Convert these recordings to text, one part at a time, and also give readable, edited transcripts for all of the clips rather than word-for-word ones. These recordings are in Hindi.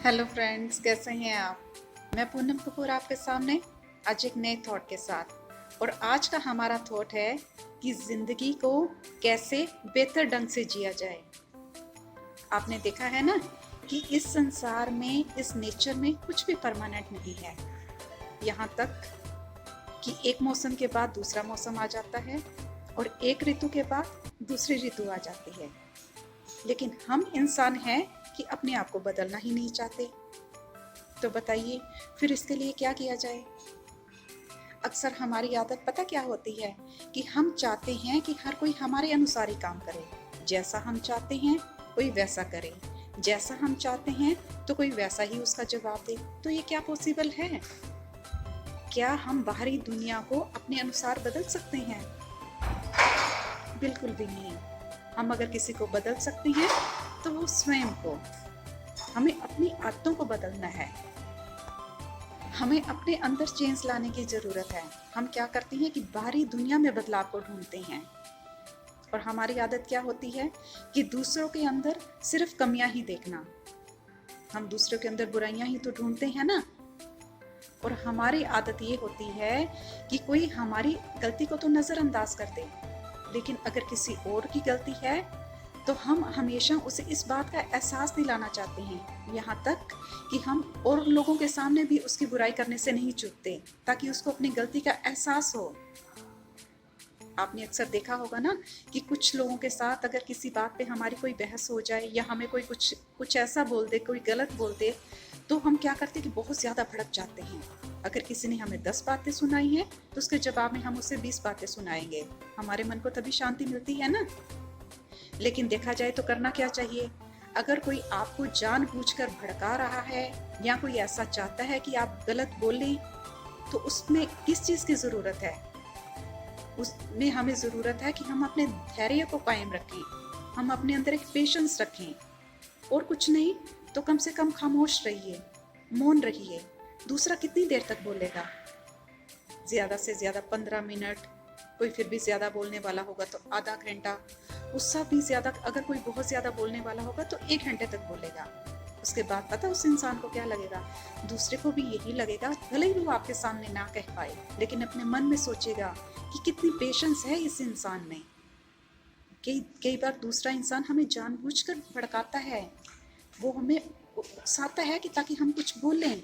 हेलो फ्रेंड्स, कैसे हैं आप। मैं पूनम कपूर आपके सामने आज एक नए थॉट के साथ। और आज का हमारा थॉट है कि ज़िंदगी को कैसे बेहतर ढंग से जिया जाए। आपने देखा है ना कि इस संसार में, इस नेचर में कुछ भी परमानेंट नहीं है। यहाँ तक कि एक मौसम के बाद दूसरा मौसम आ जाता है और एक ऋतु के बाद दूसरी ऋतु आ जाती है। लेकिन हम इंसान हैं कि अपने आप को बदलना ही नहीं चाहते। तो बताइए फिर इसके लिए क्या किया जाए। अक्सर हमारी आदत पता क्या होती है कि हम चाहते हैं कि हर कोई हमारे अनुसार ही काम करे। जैसा हम चाहते हैं कोई वैसा करे, जैसा हम चाहते हैं तो कोई वैसा ही उसका जवाब दे। तो ये क्या पॉसिबल है? क्या हम बाहरी दुनिया को अपने अनुसार बदल सकते हैं? बिल्कुल भी नहीं। हम अगर किसी को बदल सकते हैं तो वो स्वयं को। हमें अपनी आदतों को बदलना है। हमें अपने अंदर चेंज लाने की ज़रूरत है। हम क्या करते हैं कि बाहरी दुनिया में बदलाव को ढूंढते हैं। और हमारी आदत क्या होती है कि दूसरों के अंदर सिर्फ कमियां ही देखना। हम दूसरों के अंदर बुराइयां ही तो ढूंढते हैं ना। और हमारी आदत ये होती है कि कोई हमारी गलती को तो नज़रअंदाज कर दे, लेकिन अगर किसी और की गलती है तो हम हमेशा उसे इस बात का एहसास दिलाना चाहते हैं। यहाँ तक कि हम और लोगों के सामने भी उसकी बुराई करने से नहीं चूकते, ताकि उसको अपनी गलती का एहसास हो। आपने अक्सर देखा होगा ना कि कुछ लोगों के साथ अगर किसी बात पे हमारी कोई बहस हो जाए या हमें कोई कुछ कुछ ऐसा बोल दे, कोई गलत बोल दे, तो हम क्या करते हैं कि बहुत ज़्यादा भड़क जाते हैं। अगर किसी ने हमें 10 बातें सुनाई हैं तो उसके जवाब में हम उसे 20 बातें सुनाएंगे। हमारे मन को तभी शांति मिलती है ना। लेकिन देखा जाए तो करना क्या चाहिए? अगर कोई आपको जानबूझकर भड़का रहा है या कोई ऐसा चाहता है कि आप गलत बोलें, तो उसमें किस चीज़ की ज़रूरत है? उसमें हमें ज़रूरत है कि हम अपने धैर्य को कायम रखें, हम अपने अंदर एक पेशेंस रखें। और कुछ नहीं तो कम से कम खामोश रहिए, मौन रहिए। दूसरा कितनी देर तक बोलेगा? ज़्यादा से ज़्यादा 15 मिनट, कोई फिर भी ज़्यादा बोलने वाला होगा तो आधा घंटा, उससे भी ज़्यादा अगर कोई बहुत ज़्यादा बोलने वाला होगा तो 1 घंटे तक बोलेगा। उसके बाद पता उस इंसान को क्या लगेगा? दूसरे को भी यही लगेगा, भले ही वो आपके सामने ना कह पाए, लेकिन अपने मन में सोचेगा कि कितनी पेशेंस है इस इंसान में। कई कई बार दूसरा इंसान हमें जानबूझकर भड़काता है, वो हमें उकसाता है कि ताकि हम कुछ बोलें।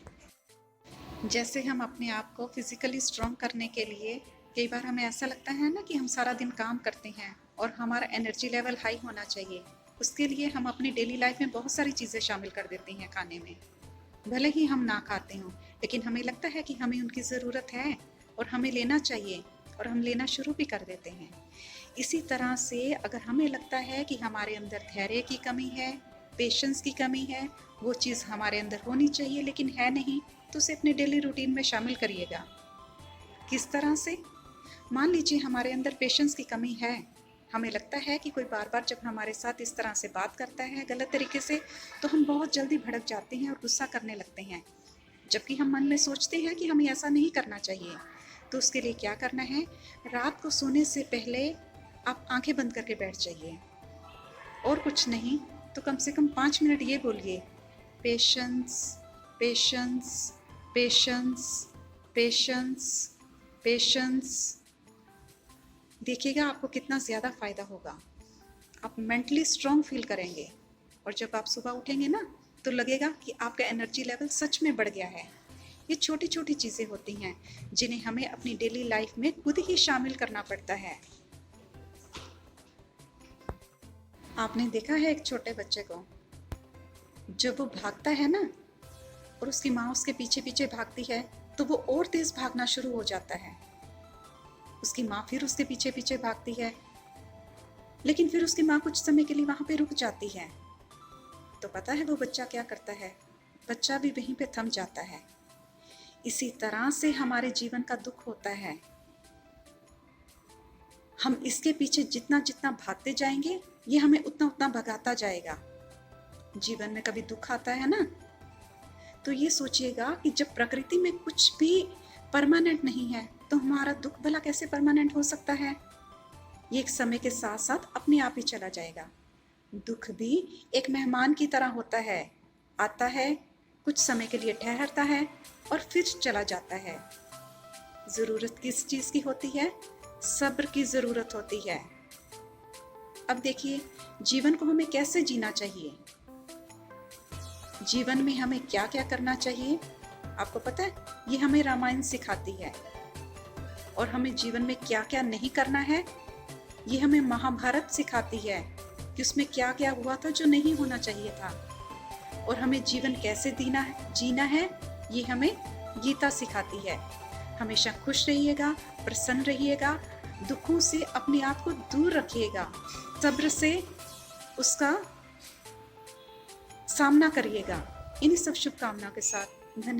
जैसे हम अपने आप को फिजिकली स्ट्रॉन्ग करने के लिए कई बार हमें ऐसा लगता है ना कि हम सारा दिन काम करते हैं और हमारा एनर्जी लेवल हाई होना चाहिए। उसके लिए हम अपनी डेली लाइफ में बहुत सारी चीज़ें शामिल कर देते हैं खाने में। भले ही हम ना खाते हों, लेकिन हमें लगता है कि हमें उनकी ज़रूरत है और हमें लेना चाहिए, और हम लेना शुरू भी कर देते हैं। इसी तरह से अगर हमें लगता है कि हमारे अंदर धैर्य की कमी है, पेशेंस की कमी है, वो चीज़ हमारे अंदर होनी चाहिए लेकिन है नहीं, तो उसे अपने डेली रूटीन में शामिल करिएगा। किस तरह से? मान लीजिए हमारे अंदर पेशेंस की कमी है। हमें लगता है कि कोई बार बार जब हमारे साथ इस तरह से बात करता है गलत तरीके से, तो हम बहुत जल्दी भड़क जाते हैं और गुस्सा करने लगते हैं, जबकि हम मन में सोचते हैं कि हमें ऐसा नहीं करना चाहिए। तो उसके लिए क्या करना है? रात को सोने से पहले आप आंखें बंद करके बैठ जाइए, और कुछ नहीं तो कम से कम 5 मिनट ये बोलिए, patience, patience, patience, patience, patience. देखिएगा आपको कितना ज़्यादा फ़ायदा होगा। आप मेंटली स्ट्रॉन्ग फील करेंगे, और जब आप सुबह उठेंगे ना तो लगेगा कि आपका एनर्जी लेवल सच में बढ़ गया है। ये छोटी छोटी चीज़ें होती हैं जिन्हें हमें अपनी डेली लाइफ में खुद ही शामिल करना पड़ता है। आपने देखा है एक छोटे बच्चे को, जब वो भागता है ना और उसकी माँ उसके पीछे पीछे भागती है, तो वो और तेज़ भागना शुरू हो जाता है। उसकी माँ फिर उसके पीछे पीछे भागती है, लेकिन फिर उसकी माँ कुछ समय के लिए वहाँ पे रुक जाती है। तो पता है वो बच्चा क्या करता है? बच्चा भी वहीं पे थम जाता है। इसी तरह से हमारे जीवन का दुख होता है। हम इसके पीछे जितना जितना भागते जाएंगे, ये हमें उतना उतना भगाता जाएगा। जीवन में कभी दुख आता है ना, तो ये सोचिएगा कि जब प्रकृति में कुछ भी परमानेंट नहीं है, तो हमारा दुख भला कैसे परमानेंट हो सकता है? ये एक समय के साथ साथ अपने आप ही चला जाएगा। दुख भी एक मेहमान की तरह होता है, आता है, कुछ समय के लिए ठहरता है और फिर चला जाता है। ज़रूरत किस चीज़ की होती है? सब्र की ज़रूरत होती है। अब देखिए, जीवन को हमें कैसे जीना चाहिए, जीवन में हमें क्या क्या करना चाहिए। आपको पता है, ये हमें रामायण सिखाती है। और हमें जीवन में क्या क्या नहीं करना है, ये हमें महाभारत सिखाती है कि उसमें क्या क्या हुआ था जो नहीं होना चाहिए था। और हमें जीवन कैसे जीना है, ये हमें गीता सिखाती है। हमेशा खुश रहिएगा, प्रसन्न रहिएगा, दुखों से अपने आप को दूर रखिएगा, सब्र से उसका सामना करिएगा। इन्हीं सब शुभकामनाओं के साथ धन्यवाद।